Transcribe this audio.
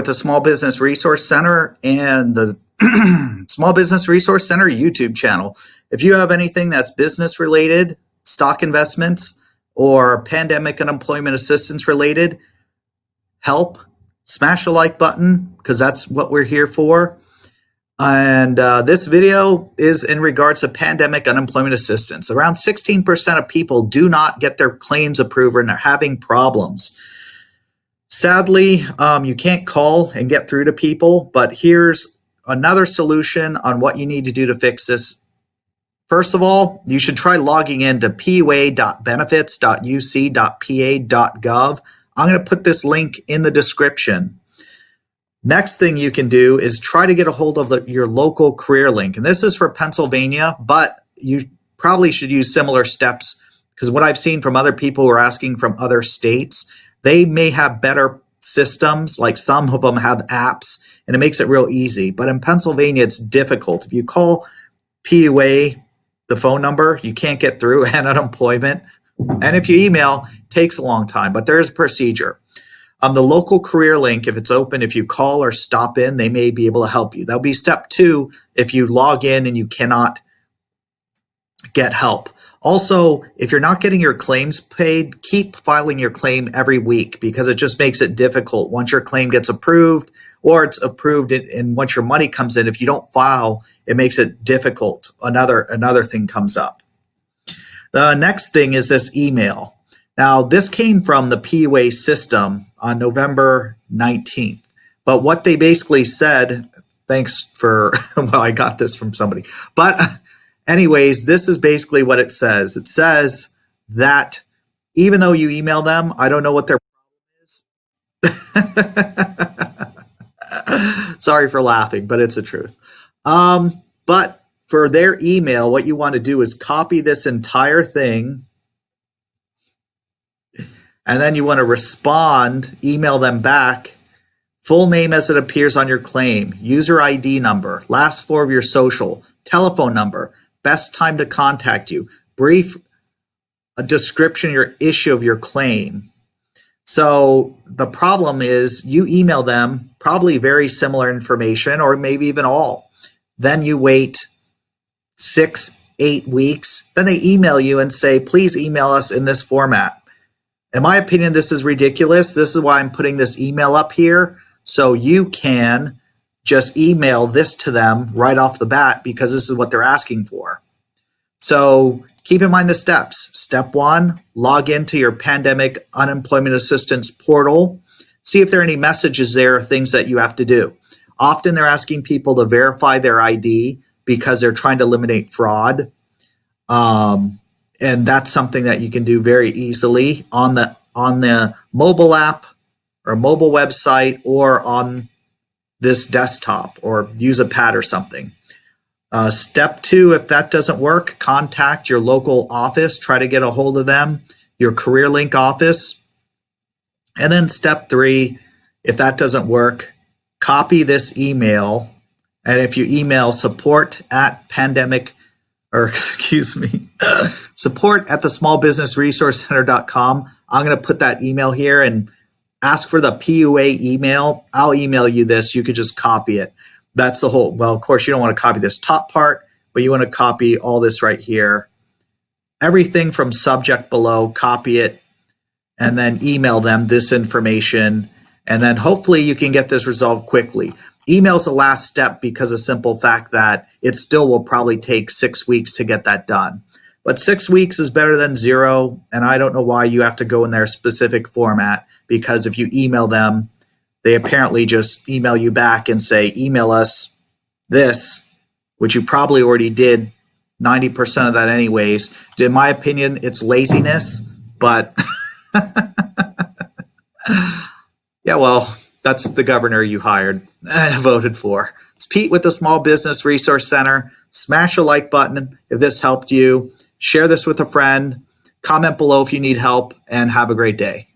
with the Small Business Resource Center and the Small Business Resource Center YouTube channel. If you have anything that's business related, stock investments, or pandemic unemployment assistance related, help, smash the like button because that's what we're here for. And this video is in regards to pandemic unemployment assistance. Around 16% of people do not get their claims approved and are having problems. Sadly, you can't call and get through to people, but here's another solution on what you need to do to fix this. First of all, you should try logging into pua.benefits.uc.pa.gov. I'm going to put this link in the description. Next thing you can do is try to get a hold of your local career link. And this is for Pennsylvania, but you probably should use similar steps because what I've seen from other people who are asking from other states, they may have better systems, like some of them have apps, and it makes it real easy. But in Pennsylvania, it's difficult. If you call PUA, the phone number, you can't get through, and unemployment. And if you email, it takes a long time, but there is a procedure. The local career link, if it's open, if you call or stop in, they may be able to help you. That'll be step 2 if you log in and you cannot get help. Also, if you're not getting your claims paid, keep filing your claim every week because it just makes it difficult. Once your claim gets approved or it's approved and once your money comes in, if you don't file, it makes it difficult. Another thing comes up. The next thing is this email. Now, this came from the PUA system on November 19th. But what they basically said, thanks for, well, I got this from somebody. But anyways, this is basically what it says. It says that even though you email them, I don't know what their problem is. Sorry for laughing, but it's the truth. But for their email, what you want to do is copy this entire thing. And then you want to respond, email them back, full name as it appears on your claim, user ID number, last 4 of your social, telephone number, best time to contact you, brief a description of your issue of your claim. So the problem is you email them probably very similar information or maybe even all. Then you wait 6-8 weeks. Then they email you and say, please email us in this format. In my opinion, this is ridiculous. This is why I'm putting this email up here. So you can just email this to them right off the bat because this is what they're asking for. So keep in mind the steps. Step 1, log into your pandemic unemployment assistance portal. See if there are any messages there, things that you have to do. Often they're asking people to verify their ID because they're trying to eliminate fraud. And that's something that you can do very easily on the mobile app or mobile website or on this desktop or use a pad or something. Step 2, if that doesn't work, contact your local office, try to get a hold of them, your career link office. And then step 3, if that doesn't work, copy this email. And if you email support at the smallbusinessresourcecenter.com. I'm going to put that email here and ask for the PUA email. I'll email you this. You could just copy it. That's the whole, well, of course, you don't want to copy this top part, but you want to copy all this right here. Everything from subject below, copy it, and then email them this information. And then hopefully you can get this resolved quickly. Email is the last step because of the simple fact that it still will probably take 6 weeks to get that done. But 6 weeks is better than 0, and I don't know why you have to go in their specific format because if you email them, they apparently just email you back and say, email us this, which you probably already did 90% of that anyways. In my opinion, it's laziness, but yeah, well, that's the governor you hired and voted for. It's Pete with the Small Business Resource Center. Smash a like button if this helped you. Share this with a friend. Comment below if you need help, and have a great day.